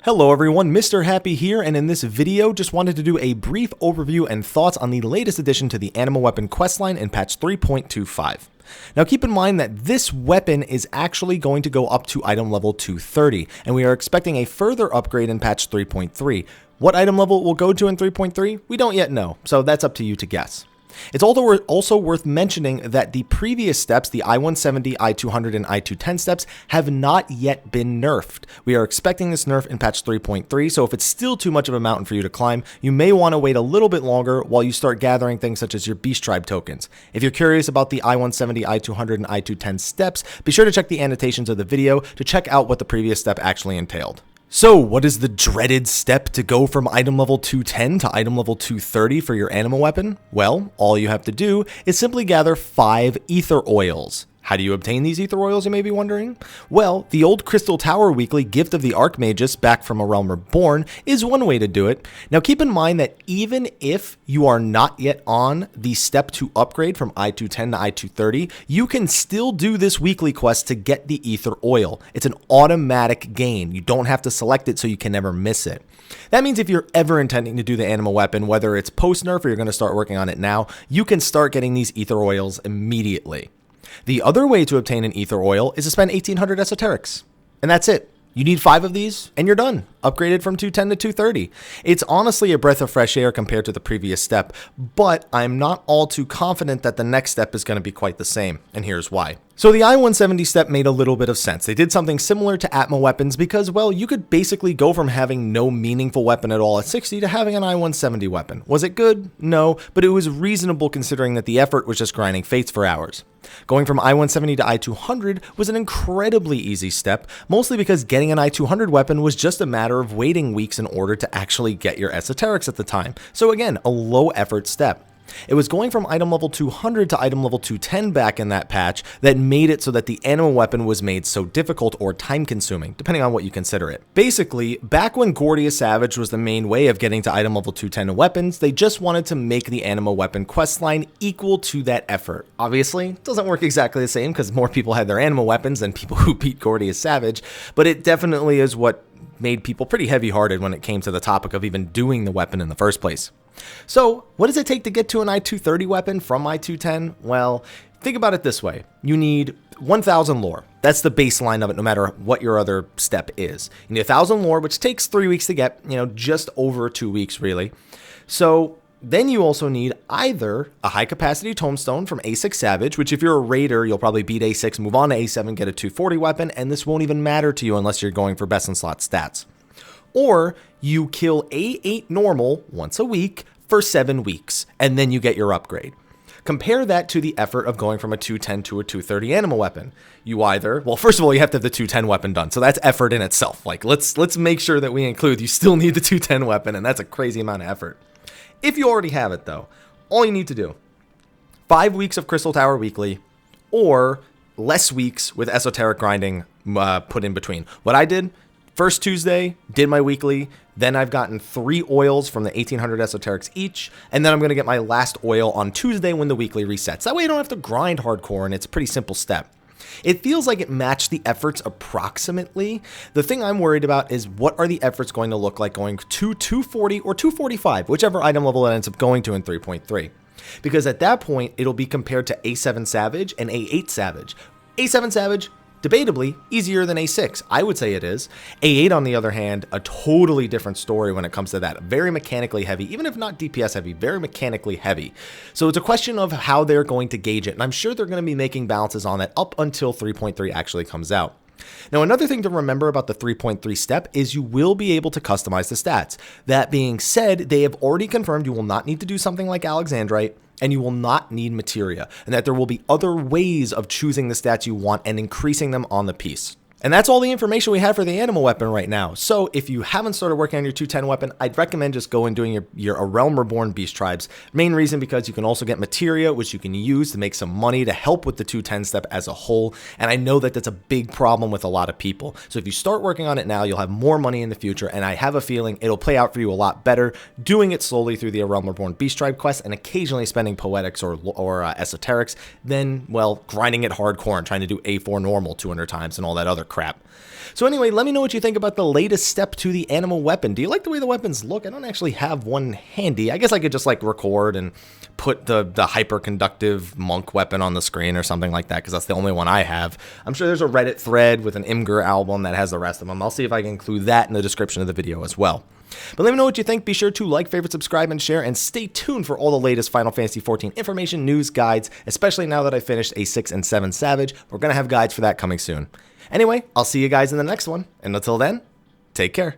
Hello everyone, Mr. Happy here, and in this video just wanted to do a brief overview and thoughts on the latest addition to the Anima weapon questline in patch 3.25. Now keep in mind that this weapon is actually going to go up to item level 230, and we are expecting a further upgrade in patch 3.3. What item level it will go to in 3.3? We don't yet know, so that's up to you to guess. It's also worth mentioning that the previous steps, the I-170, I-200, and I-210 steps, have not yet been nerfed. We are expecting this nerf in patch 3.3, so if it's still too much of a mountain for you to climb, you may want to wait a little bit longer while you start gathering things such as your Beast Tribe tokens. If you're curious about the I-170, I-200, and I-210 steps, be sure to check the annotations of the video to check out what the previous step actually entailed. So, what is the dreaded step to go from item level 210 to item level 230 for your Anima weapon? Well, all you have to do is simply gather 5 Aether Oils. How do you obtain these Aether Oils, you may be wondering? Well, the old Crystal Tower Weekly Gift of the Archmagus back from A Realm Reborn is one way to do it. Now keep in mind that even if you are not yet on the step to upgrade from I-210 to I-230, you can still do this weekly quest to get the Aether Oil. It's an automatic gain. You don't have to select it so you can never miss it. That means if you're ever intending to do the Anima weapon, whether it's post-nerf or you're going to start working on it now, you can start getting these Aether Oils immediately. The other way to obtain an Aether Oil is to spend 1800 esoterics, and that's it. You need 5 of these, and you're done. Upgraded from 210 to 230. It's honestly a breath of fresh air compared to the previous step, but I'm not all too confident that the next step is going to be quite the same, and here's why. So the I-170 step made a little bit of sense. They did something similar to Atma weapons because, well, you could basically go from having no meaningful weapon at all at 60 to having an I-170 weapon. Was it good? No, but it was reasonable considering that the effort was just grinding fates for hours. Going from I-170 to I-200 was an incredibly easy step, mostly because getting an I-200 weapon was just a matter of waiting weeks in order to actually get your esoterics at the time. So again, a low effort step. It was going from item level 200 to item level 210 back in that patch that made it so that the Anima weapon was made so difficult or time consuming, depending on what you consider it. Basically, back when Gordius Savage was the main way of getting to item level 210 weapons, they just wanted to make the Anima weapon questline equal to that effort. Obviously, it doesn't work exactly the same because more people had their Anima weapons than people who beat Gordius Savage, but it definitely is what made people pretty heavy-hearted when it came to the topic of even doing the weapon in the first place. So, what does it take to get to an I-230 weapon from I-210? Well, think about it this way. You need 1,000 lore. That's the baseline of it, no matter what your other step is. You need 1,000 lore, which takes 3 weeks to get, just over 2 weeks, really. So, then you also need either a high-capacity tombstone from A6 Savage, which if you're a raider, you'll probably beat A6, move on to A7, get a 240 weapon, and this won't even matter to you unless you're going for best-in-slot stats. Or you kill A8 normal once a week for 7 weeks, and then you get your upgrade. Compare that to the effort of going from a 210 to a 230 Anima weapon. You either, well, first of all, you have to have the 210 weapon done, so that's effort in itself. Like, let's make sure that we include you still need the 210 weapon, and that's a crazy amount of effort. If you already have it, though, all you need to do, 5 weeks of Crystal Tower Weekly, or less weeks with esoteric grinding put in between. What I did, first Tuesday, did my weekly, then I've gotten 3 oils from the 1800 esoterics each, and then I'm going to get my last oil on Tuesday when the weekly resets. That way you don't have to grind hardcore, and it's a pretty simple step. It feels like it matched the efforts approximately. The thing I'm worried about is what are the efforts going to look like going to 240 or 245, whichever item level it ends up going to in 3.3. Because at that point, it'll be compared to A7 Savage and A8 Savage. A7 Savage, debatably easier than A6. I would say it is. A8, on the other hand, a totally different story when it comes to that. Very mechanically heavy, even if not DPS heavy, very mechanically heavy. So it's a question of how they're going to gauge it, and I'm sure they're going to be making balances on that up until 3.3 actually comes out. Now, another thing to remember about the 3.3 step is you will be able to customize the stats. That being said, they have already confirmed you will not need to do something like Alexandrite, and you will not need materia, and that there will be other ways of choosing the stats you want and increasing them on the piece. And that's all the information we have for the Anima weapon right now. So if you haven't started working on your 210 weapon, I'd recommend just going and doing your A Realm Reborn Beast Tribes. Main reason because you can also get materia, which you can use to make some money to help with the 210 step as a whole. And I know that that's a big problem with a lot of people. So if you start working on it now, you'll have more money in the future. And I have a feeling it'll play out for you a lot better doing it slowly through the A Realm Reborn Beast Tribe quest and occasionally spending poetics or esoterics than, well, grinding it hardcore and trying to do A4 normal 200 times and all that other crap. So anyway, let me know what you think about the latest step to the Anima weapon. Do you like the way the weapons look? I don't actually have one handy. I guess I could just like record and put the hyperconductive monk weapon on the screen or something like that, because that's the only one I have. I'm sure there's a Reddit thread with an Imgur album that has the rest of them. I'll see if I can include that in the description of the video as well. But let me know what you think. Be sure to like, favorite, subscribe, and share, and stay tuned for all the latest Final Fantasy XIV information, news, guides, especially now that I finished a 6 and 7 Savage. We're going to have guides for that coming soon. Anyway, I'll see you guys in the next one, and until then, take care.